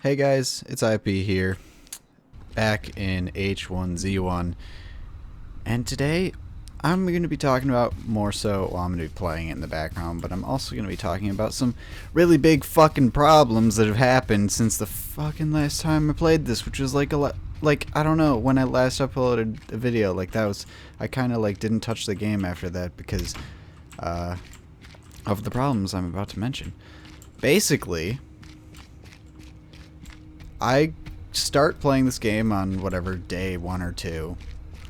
Hey guys, it's IP here, back in H1Z1, and today I'm going to be talking about more so, well, I'm going to be playing it in the background, but I'm also going to be talking about some really big fucking problems that have happened since the fucking last time I played this, which was like I don't know, when I last uploaded a video, I kind of didn't touch the game after that because, of the problems I'm about to mention. Basically, I start playing this game on whatever day 1 or 2,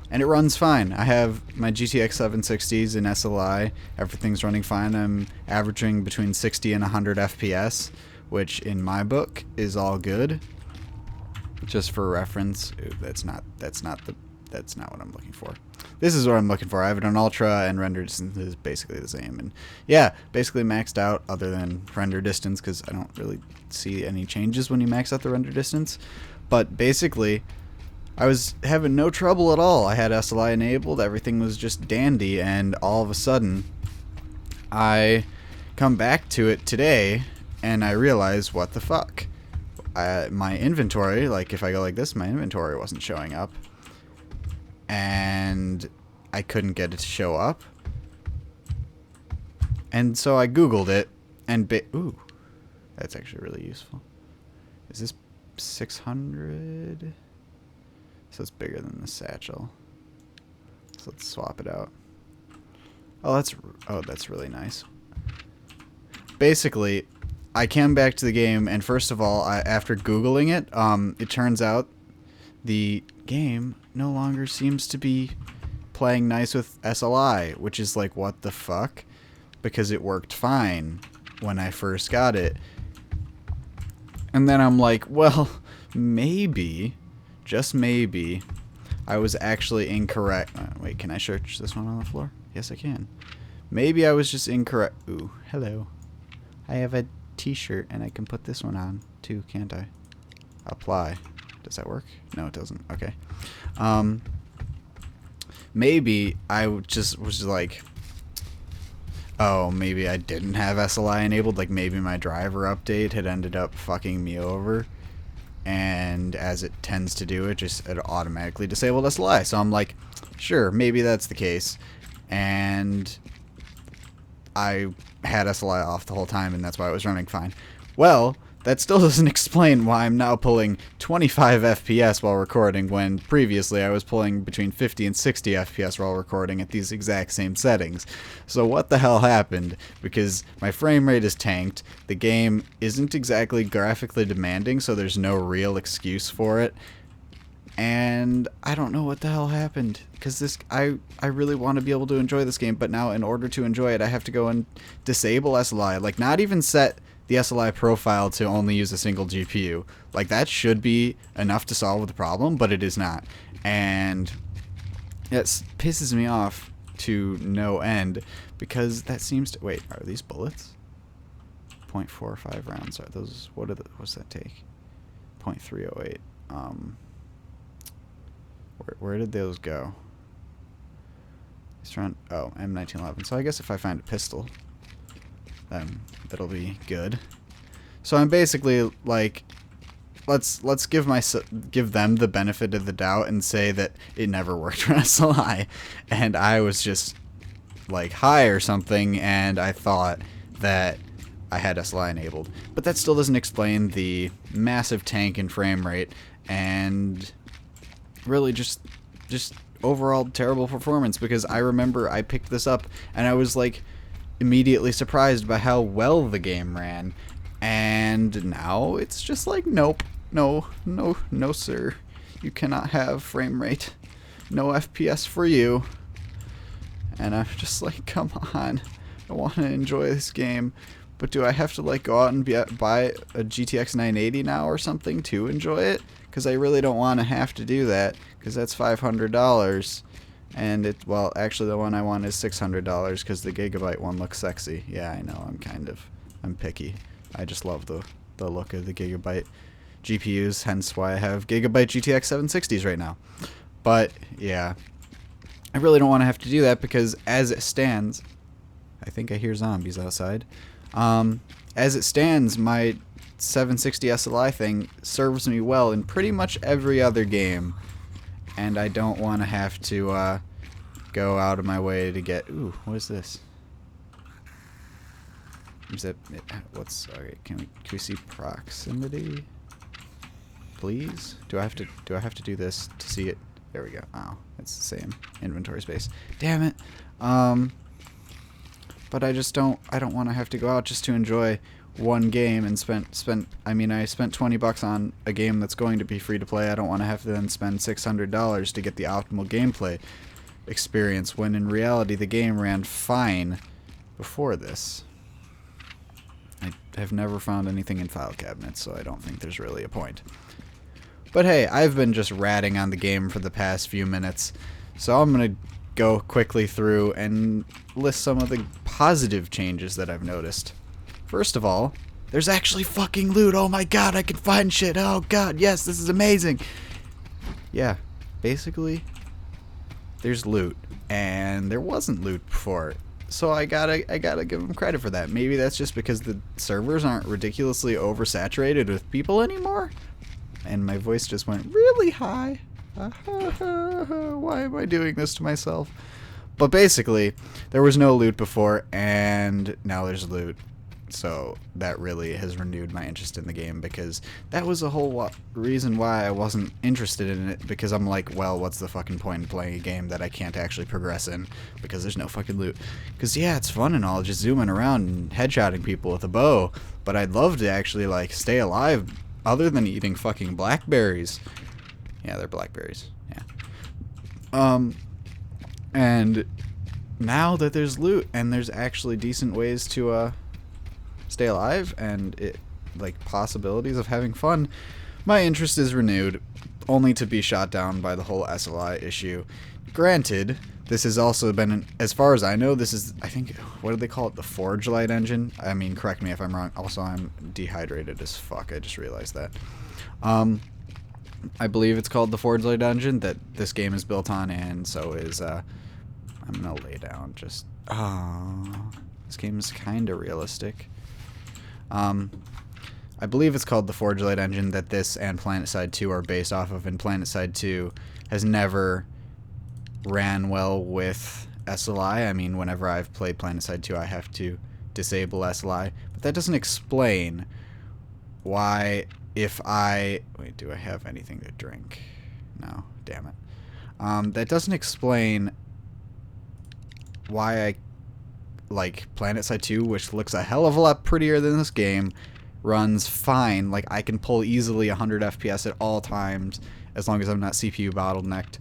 and it runs fine. I have my GTX 760s in SLI. Everything's running fine. I'm averaging between 60 and 100 FPS, which in my book is all good. Just for reference, ooh, that's not what I'm looking for. This is what I'm looking for. I have it on ultra, and render distance is basically the same. And yeah, basically maxed out other than render distance, because I don't really see any changes when you max out the render distance. But basically, I was having no trouble at all. I had SLI enabled, everything was just dandy, and all of a sudden, I come back to it today, and I realize, what the fuck? My inventory, like if I go like this, my inventory wasn't showing up. And I couldn't get it to show up. And so I Googled it, and ooh, that's actually really useful. Is this 600? So it's bigger than the satchel. So let's swap it out. Oh, that's really nice. Basically, I came back to the game, and first of all, after Googling it, it turns out the game no longer seems to be playing nice with SLI, which is like, what the fuck? Because it worked fine when I first got it. And then I'm like, well, maybe, just maybe, I was actually incorrect. Wait, can I search this one on the floor? Yes, I can. Maybe I was just incorrect. Ooh, hello. I have a t-shirt, and I can put this one on, too, can't I? Apply. Does that work? No, it doesn't. Okay. Maybe I just was like, oh, maybe I didn't have SLI enabled. Like, maybe my driver update had ended up fucking me over. And as it tends to do, it automatically disabled SLI. So I'm like, sure, maybe that's the case. And I had SLI off the whole time, and that's why it was running fine. Well, that still doesn't explain why I'm now pulling 25 FPS while recording, when previously I was pulling between 50 and 60 FPS while recording at these exact same settings. So what the hell happened? Because my frame rate is tanked, the game isn't exactly graphically demanding, so there's no real excuse for it. And I don't know what the hell happened, because I really want to be able to enjoy this game, but now in order to enjoy it, I have to go and disable SLI. Like, not even set the SLI profile to only use a single GPU. Like, that should be enough to solve the problem, but it is not. And it pisses me off to no end, because that seems to... Wait, are these bullets? 0.45 rounds. Are those... What's that take? 0.308. Where did those go? It's around... Oh, M1911. So I guess if I find a pistol, then that'll be good. So I'm basically like, let's give them the benefit of the doubt and say that it never worked for SLI, and I was just like high or something, and I thought that I had SLI enabled. But that still doesn't explain the massive tank in frame rate, and really just overall terrible performance, because I remember I picked this up and I was like immediately surprised by how well the game ran, and now it's just like, nope, no sir, you cannot have frame rate, no FPS for you. And I'm just like, come on, I want to enjoy this game, but do I have to like go out and buy a GTX 980 now or something to enjoy it? Because I really don't want to have to do that, because that's $500. And well, actually the one I want is $600, because the Gigabyte one looks sexy. Yeah, I know, I'm picky. I just love the look of the Gigabyte GPUs, hence why I have Gigabyte GTX 760s right now. But yeah, I really don't want to have to do that, because as it stands, I think I hear zombies outside. As it stands, my 760 SLI thing serves me well in pretty much every other game, and I don't want to have to go out of my way to get. Ooh, what is this? Is that what's okay? Can we see proximity, please? Do I have to do this to see it? There we go. Oh, it's the same inventory space. Damn it. But I don't want to have to go out just to enjoy one game and I spent 20 bucks on a game that's going to be free to play. I don't want to have to then spend $600 to get the optimal gameplay experience when in reality the game ran fine before this. I have never found anything in file cabinets, so I don't think there's really a point. But hey, I've been just ratting on the game for the past few minutes, so I'm going to go quickly through and list some of the positive changes that I've noticed. First of all, there's actually fucking loot. Oh my god, I can find shit. Oh god, yes, this is amazing. Yeah, basically, there's loot, and there wasn't loot before. So I gotta give them credit for that. Maybe that's just because the servers aren't ridiculously oversaturated with people anymore. And my voice just went really high. Why am I doing this to myself? But basically, there was no loot before, and now there's loot. So that really has renewed my interest in the game, because that was a whole reason why I wasn't interested in it, because I'm like, well, what's the fucking point in playing a game that I can't actually progress in because there's no fucking loot? Because yeah, it's fun and all, just zooming around and headshotting people with a bow, but I'd love to actually like stay alive other than eating fucking blackberries. Yeah, they're blackberries. Yeah. And now that there's loot and there's actually decent ways to stay alive and like possibilities of having fun, my interest is renewed, only to be shot down by the whole SLI issue. Granted, this has also been, as far as I know, this is, I think, what do they call it? The Forge Light engine? I mean, correct me if I'm wrong. Also, I'm dehydrated as fuck. I just realized that. I believe it's called the Forge Light engine that this game is built on, and so is, I'm gonna lay down just, this game is kinda realistic. I believe it's called the Forge Light engine that this and PlanetSide 2 are based off of, and PlanetSide 2 has never ran well with SLI. I mean, whenever I've played PlanetSide 2, I have to disable SLI, but that doesn't explain why if I... Wait, do I have anything to drink? No, damn it. That doesn't explain why I like PlanetSide 2, which looks a hell of a lot prettier than this game, runs fine. Like, I can pull easily 100 FPS at all times as long as I'm not CPU bottlenecked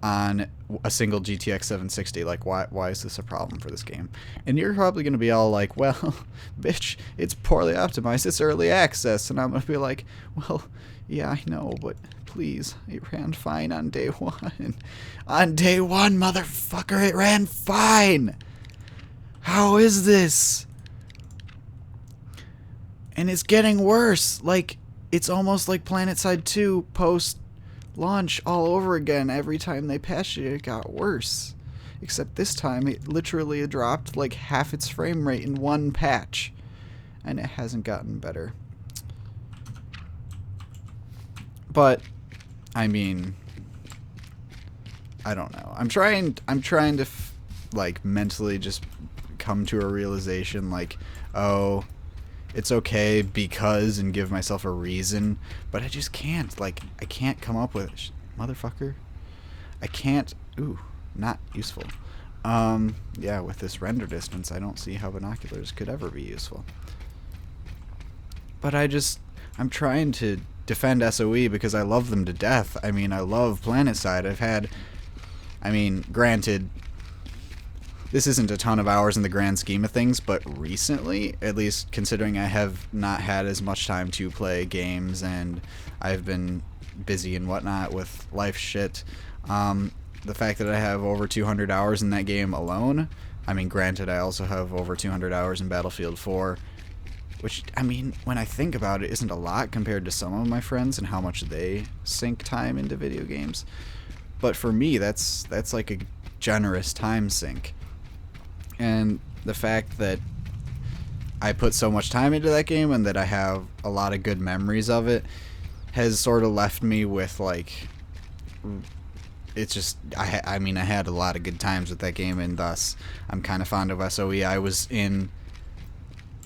on a single GTX 760. Like, why is this a problem for this game? And you're probably going to be all like, well, bitch, it's poorly optimized, it's early access. And I'm going to be like, well, yeah, I know, but please, it ran fine on day one. On day one, motherfucker, it ran fine! How is this? And it's getting worse. Like, it's almost like PlanetSide 2 post-launch all over again. Every time they patched it, it got worse. Except this time, it literally dropped like half its frame rate in one patch. And it hasn't gotten better. But, I mean, I don't know. I'm trying to like mentally just come to a realization like, oh, it's okay because, and give myself a reason, but I just can't. Like, I can't come up with motherfucker. I can't. Ooh, not useful. Yeah, with this render distance, I don't see how binoculars could ever be useful. But I'm trying to defend SOE because I love them to death. I mean, I love PlanetSide. Granted, this isn't a ton of hours in the grand scheme of things, but recently, at least considering I have not had as much time to play games and I've been busy and whatnot with life shit, the fact that I have over 200 hours in that game alone, I mean, granted, I also have over 200 hours in Battlefield 4, which, I mean, when I think about it, isn't a lot compared to some of my friends and how much they sink time into video games. But for me, that's like a generous time sink. And the fact that I put so much time into that game and that I have a lot of good memories of it has sort of left me with like, it's just I mean I had a lot of good times with that game, and thus I'm kind of fond of SOE. I was in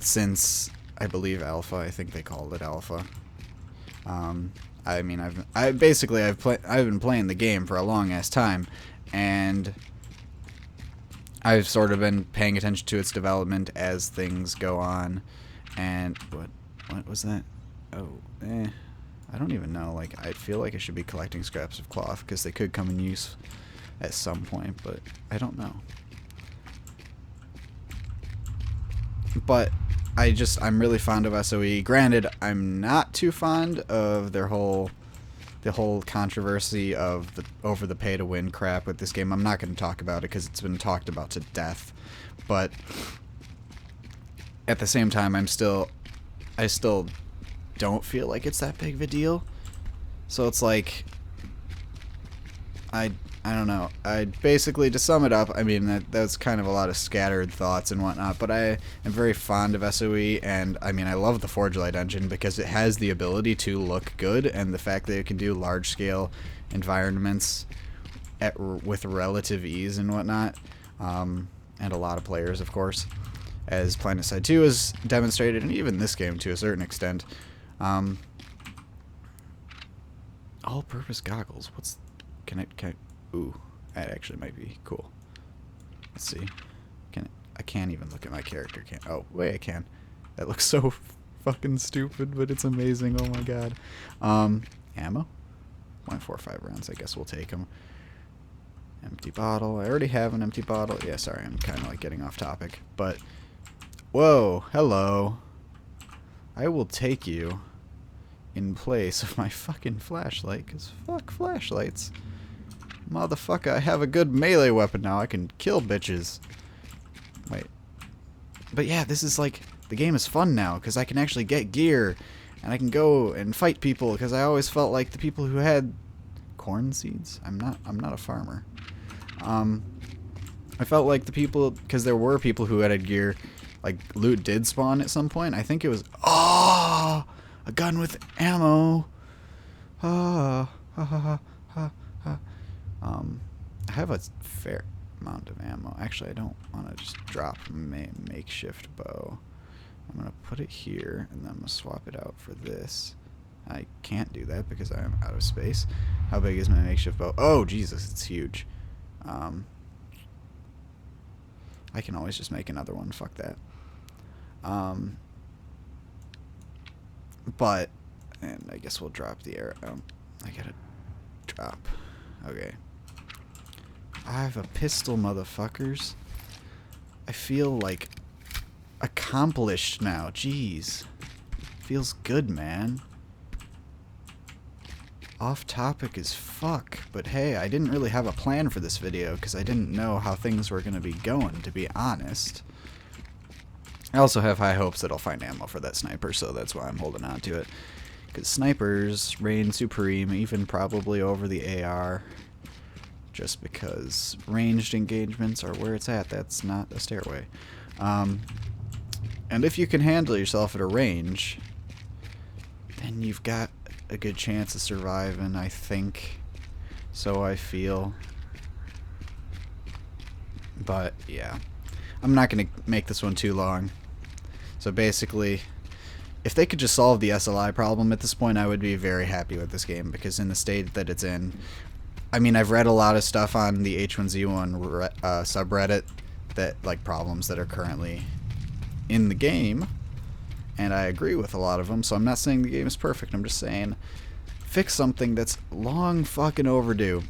since I believe Alpha. I think they called it Alpha. I mean I've been playing the game for a long ass time, and I've sort of been paying attention to its development as things go on. And what was that? Oh, I don't even know. Like, I feel like I should be collecting scraps of cloth because they could come in use at some point, but I don't know. But I'm really fond of SOE. Granted, I'm not too fond of the whole controversy of the over the pay to win crap with this game. I'm not going to talk about it because it's been talked about to death. But at the same time, I still don't feel like it's that big of a deal. So it's like, I don't know. Basically, to sum it up, I mean, that's kind of a lot of scattered thoughts and whatnot, but I am very fond of SOE, and I mean, I love the Forge Light engine because it has the ability to look good, and the fact that it can do large-scale environments with relative ease and whatnot, and a lot of players, of course, as PlanetSide 2 has demonstrated, and even this game to a certain extent. All-purpose goggles. Can I? Ooh, that actually might be cool. Let's see. I can't even look at my character. Oh, wait, I can. That looks so fucking stupid, but it's amazing. Oh my god. Ammo? 145 rounds. I guess we'll take them. Empty bottle. I already have an empty bottle. Yeah, sorry, I'm kind of like getting off topic, but whoa, hello. I will take you in place of my fucking flashlight, because fuck flashlights. Motherfucker, I have a good melee weapon now. I can kill bitches. Wait. But yeah, this is like, the game is fun now, because I can actually get gear, and I can go and fight people, because I always felt like the people who had corn seeds? I'm not a farmer. I felt like the people, because there were people who had gear, like, loot did spawn at some point. I think it was, oh, a gun with ammo. I have a fair amount of ammo. Actually, I don't want to just drop makeshift bow. I'm going to put it here, and then I'm going to swap it out for this. I can't do that because I'm out of space. How big is my makeshift bow? Oh, Jesus, it's huge. I can always just make another one. Fuck that. But, and I guess we'll drop the arrow. I gotta drop. Okay. I have a pistol, motherfuckers. I feel like accomplished now. Jeez. Feels good, man. Off topic as fuck, but hey, I didn't really have a plan for this video because I didn't know how things were going to be going, to be honest. I also have high hopes that I'll find ammo for that sniper, so that's why I'm holding on to it. Because snipers reign supreme, even probably over the AR, just because ranged engagements are where it's at. That's not a stairway. And if you can handle yourself at a range, then you've got a good chance of surviving, I think. So I feel. But, yeah. I'm not going to make this one too long. So basically, if they could just solve the SLI problem at this point, I would be very happy with this game, because in the state that it's in, I mean, I've read a lot of stuff on the H1Z1 subreddit that, like, problems that are currently in the game, and I agree with a lot of them, so I'm not saying the game is perfect, I'm just saying fix something that's long fucking overdue,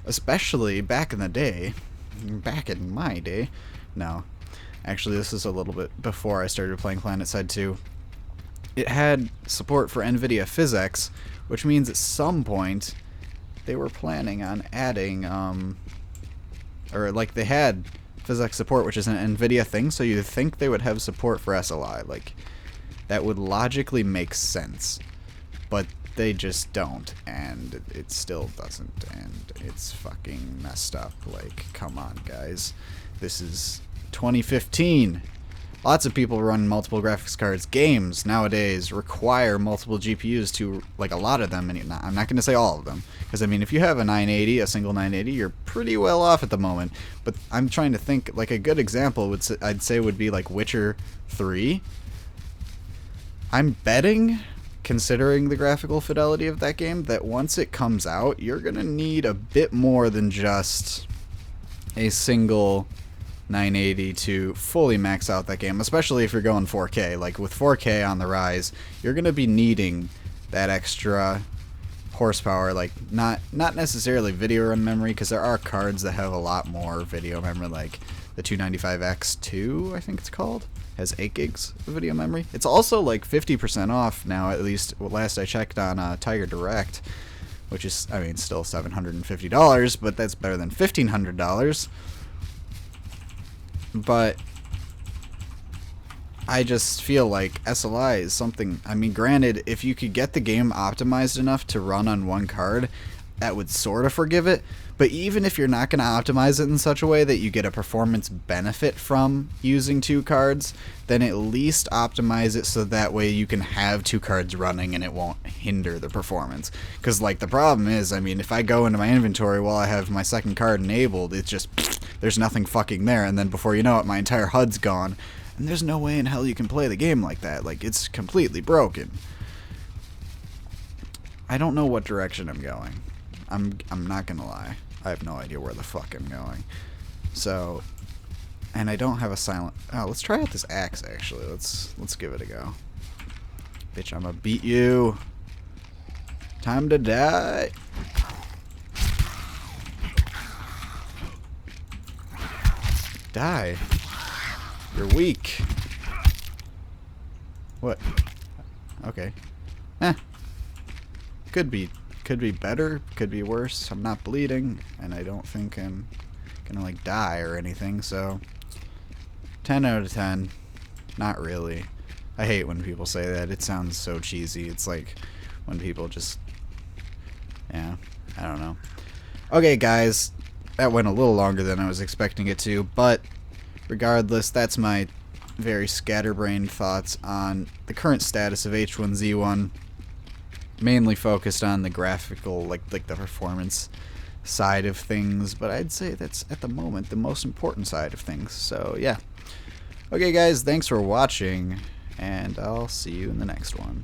especially back in the day, back in my day. No, actually this is a little bit before I started playing PlanetSide 2. It had support for NVIDIA PhysX, which means at some point they were planning on adding, or like they had PhysX support, which is an NVIDIA thing, so you'd think they would have support for SLI. Like, that would logically make sense, but they just don't, and it still doesn't, and it's fucking messed up. Like, come on, guys. This is 2015. Lots of people run multiple graphics cards. Games nowadays require multiple GPUs to, like, a lot of them, and I'm not going to say all of them, because I mean, if you have a 980, a single 980, you're pretty well off at the moment. But I'm trying to think, like, a good example I'd say would be like Witcher 3. I'm betting, considering the graphical fidelity of that game, that once it comes out, you're going to need a bit more than just a single 980 to fully max out that game, especially if you're going 4K. Like, with 4K on the rise, you're going to be needing that extra horsepower, like not necessarily video run memory, because there are cards that have a lot more video memory, like the 295X2, I think it's called, has 8 gigs of video memory. It's also like 50% off now, at least last I checked on Tiger Direct, which is, I mean, still $750, but that's better than $1,500. But I just feel like SLI is something, I mean, granted, if you could get the game optimized enough to run on one card, that would sort of forgive it. But even if you're not going to optimize it in such a way that you get a performance benefit from using 2 cards, then at least optimize it so that way you can have 2 cards running and it won't hinder the performance. Because, like, the problem is, I mean, if I go into my inventory while I have my second card enabled, it's just, there's nothing fucking there, and then before you know it, my entire HUD's gone. And there's no way in hell you can play the game like that. Like, it's completely broken. I don't know what direction I'm going. I'm not gonna lie. I have no idea where the fuck I'm going. So, and I don't have a silent. Oh, let's try out this axe. Actually, let's give it a go. Bitch, I'ma beat you. Time to die. Die. You're weak. What? Okay. Could be better, could be worse. I'm not bleeding, and I don't think I'm gonna, like, die or anything, so 10 out of 10. Not really. I hate when people say that. It sounds so cheesy. It's like when people just, yeah, I don't know. Okay, guys, that went a little longer than I was expecting it to, but regardless, that's my very scatterbrained thoughts on the current status of H1Z1. Mainly focused on the graphical, like the performance side of things, but I'd say that's at the moment the most important side of things. So yeah. Okay, guys, thanks for watching, and I'll see you in the next one.